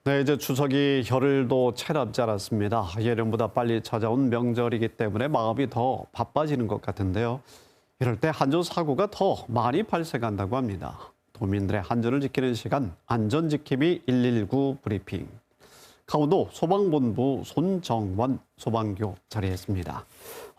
네, 이제 추석이 열흘도 채 남지 않았습니다. 예년보다 빨리 찾아온 명절이기 때문에 마음이 더 바빠지는 것 같은데요. 이럴 때 안전사고가 더 많이 발생한다고 합니다. 도민들의 안전을 지키는 시간, 안전지킴이 119 브리핑. 강원도 소방본부 손정원 소방교 자리했습니다.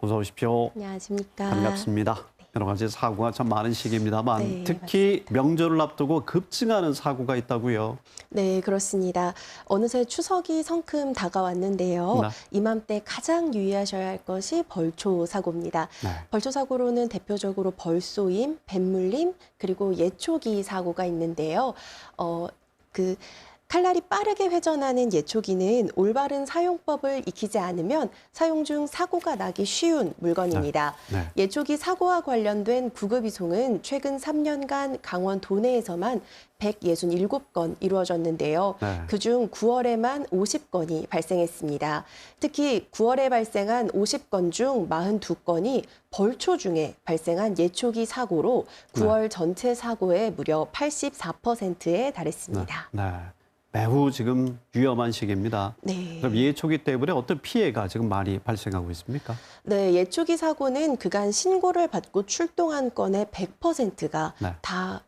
어서 오십시오. 안녕하십니까. 반갑습니다. 여러 가지 사고가 참 많은 시기입니다만 네, 특히 명절을 앞두고 급증하는 사고가 있다고요. 네, 그렇습니다. 어느새 추석이 성큼 다가왔는데요. 네. 이맘때 가장 유의하셔야 할 것이 벌초 사고입니다. 네. 벌초 사고로는 대표적으로 벌쏘임, 뱃물림, 그리고 예초기 사고가 있는데요. 칼날이 빠르게 회전하는 예초기는 올바른 사용법을 익히지 않으면 사용 중 사고가 나기 쉬운 물건입니다. 네. 예초기 사고와 관련된 구급이송은 최근 3년간 강원 도내에서만 167건 이루어졌는데요. 네. 그중 9월에만 50건이 발생했습니다. 특히 9월에 발생한 50건 중 42건이 벌초 중에 발생한 예초기 사고로 9월 전체 사고의 무려 84%에 달했습니다. 네. 매우 지금 위험한 시기입니다. 네. 그럼 예초기 때문에 어떤 피해가 지금 많이 발생하고 있습니까? 네, 예초기 사고는 그간 신고를 받고 출동한 건의 100%가 네. 다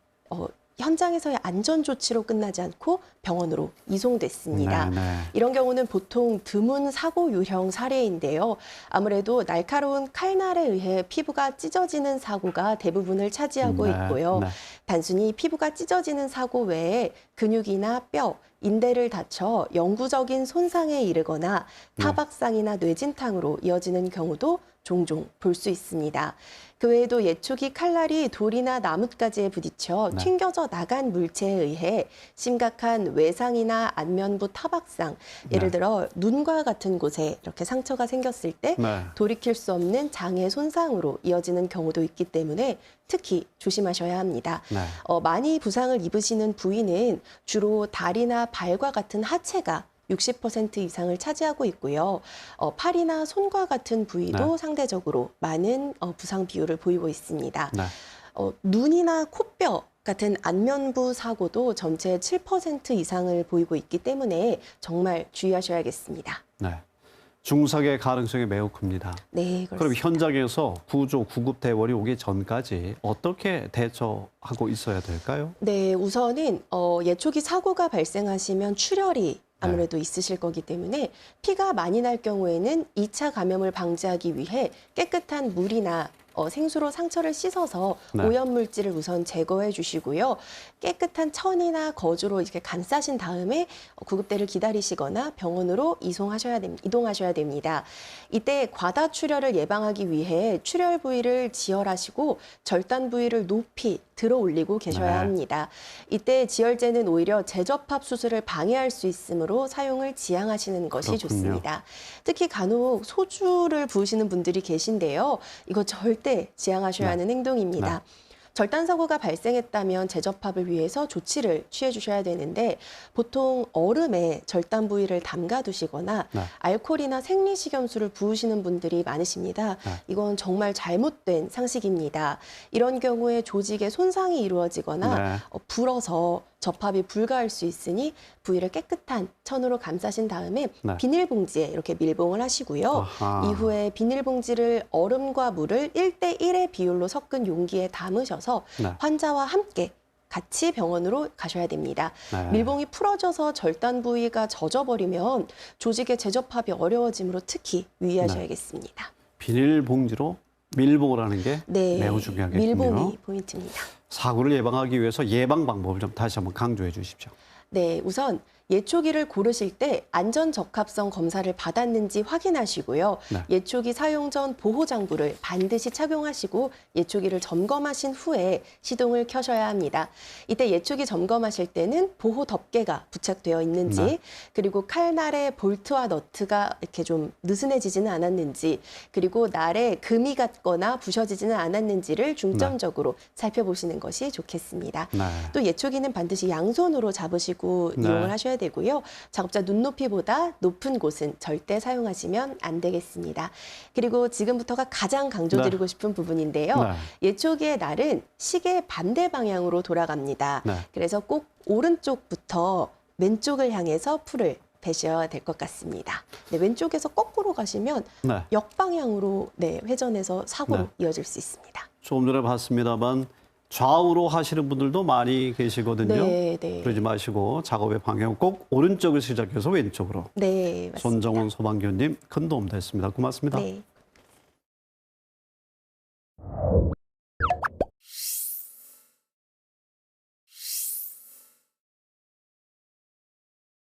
현장에서의 안전 조치로 끝나지 않고 병원으로 이송됐습니다. 네. 이런 경우는 보통 드문 사고 유형 사례인데요. 아무래도 날카로운 칼날에 의해 피부가 찢어지는 사고가 대부분을 차지하고 있고요. 네. 단순히 피부가 찢어지는 사고 외에 근육이나 뼈, 인대를 다쳐 영구적인 손상에 이르거나 타박상이나 뇌진탕으로 이어지는 경우도 종종 볼 수 있습니다. 그 외에도 예초기 칼날이 돌이나 나뭇가지에 부딪혀 네. 튕겨져 나간 물체에 의해 심각한 외상이나 안면부 타박상, 예를 들어 눈과 같은 곳에 이렇게 상처가 생겼을 때 네. 돌이킬 수 없는 장애 손상으로 이어지는 경우도 있기 때문에 특히 조심하셔야 합니다. 네. 많이 부상을 입으시는 부위는 주로 다리나 발과 같은 하체가 60% 이상을 차지하고 있고요. 팔이나 손과 같은 부위도 네. 상대적으로 많은 부상 비율을 보이고 있습니다. 네. 눈이나 코뼈 같은 안면부 사고도 전체의 7% 이상을 보이고 있기 때문에 정말 주의하셔야겠습니다. 네. 중상의 가능성이 매우 큽니다. 네, 그럼 그렇습니다. 현장에서 구조, 구급 대원이 오기 전까지 어떻게 대처하고 있어야 될까요? 네, 우선은 예초기 사고가 발생하시면 출혈이 아무래도 있으실 거기 때문에 피가 많이 날 경우에는 2차 감염을 방지하기 위해 깨끗한 물이나 생수로 상처를 씻어서 네. 오염물질을 우선 제거해 주시고요. 깨끗한 천이나 거즈로 이렇게 감싸신 다음에 구급대를 기다리시거나 병원으로 이동하셔야 됩니다. 이때 과다 출혈을 예방하기 위해 출혈 부위를 지혈하시고 절단 부위를 높이 들어 올리고 계셔야 네. 합니다. 이때 지혈제는 오히려 재접합 수술을 방해할 수 있으므로 사용을 지양하시는 것이 그렇군요. 좋습니다. 특히 간혹 소주를 부으시는 분들이 계신데요. 이거 절대 지양하셔야 네. 하는 행동입니다. 절단 사고가 발생했다면 재접합을 위해서 조치를 취해 주셔야 되는데 보통 얼음에 절단 부위를 담가 두시거나 네. 알코올이나 생리식염수를 부으시는 분들이 많으십니다. 네. 이건 정말 잘못된 상식입니다. 이런 경우에 조직에 손상이 이루어지거나 네. 불어서 접합이 불가할 수 있으니 부위를 깨끗한 천으로 감싸신 다음에 네. 비닐봉지에 이렇게 밀봉을 하시고요. 아하. 이후에 비닐봉지를 얼음과 물을 1대1의 비율로 섞은 용기에 담으셔서 네. 환자와 함께 같이 병원으로 가셔야 됩니다. 네. 밀봉이 풀어져서 절단 부위가 젖어버리면 조직의 재접합이 어려워지므로 특히 유의하셔야겠습니다. 비닐봉지로 밀봉을 하는 게 네, 매우 중요하겠군요. 밀봉이 포인트입니다. 사고를 예방하기 위해서 예방 방법을 좀 다시 한번 강조해 주십시오. 네, 우선 예초기를 고르실 때 안전 적합성 검사를 받았는지 확인하시고요. 네. 예초기 사용 전 보호 장구를 반드시 착용하시고 예초기를 점검하신 후에 시동을 켜셔야 합니다. 이때 예초기 점검하실 때는 보호 덮개가 부착되어 있는지, 네. 그리고 칼날의 볼트와 너트가 이렇게 좀 느슨해지지는 않았는지, 그리고 날에 금이 갔거나 부셔지지는 않았는지를 중점적으로 살펴보시는 것이 좋겠습니다. 네. 또 예초기는 반드시 양손으로 잡으시고 네. 이용을 하셔야 되고요. 작업자 눈높이보다 높은 곳은 절대 사용하시면 안 되겠습니다. 그리고 지금부터가 가장 강조드리고 싶은 부분인데요. 네. 예초기의 날은 시계 반대 방향으로 돌아갑니다. 네. 그래서 꼭 오른쪽부터 왼쪽을 향해서 풀을 베셔야 될 것 같습니다. 네, 왼쪽에서 거꾸로 가시면 네. 역방향으로 회전해서 사고로 네. 이어질 수 있습니다. 조금 전에 봤습니다만 좌우로 하시는 분들도 많이 계시거든요. 네, 네. 그러지 마시고 작업의 방향 꼭 오른쪽을 시작해서 왼쪽으로. 네, 맞습니다. 손정훈 소방교님 큰 도움 됐습니다. 고맙습니다. 네.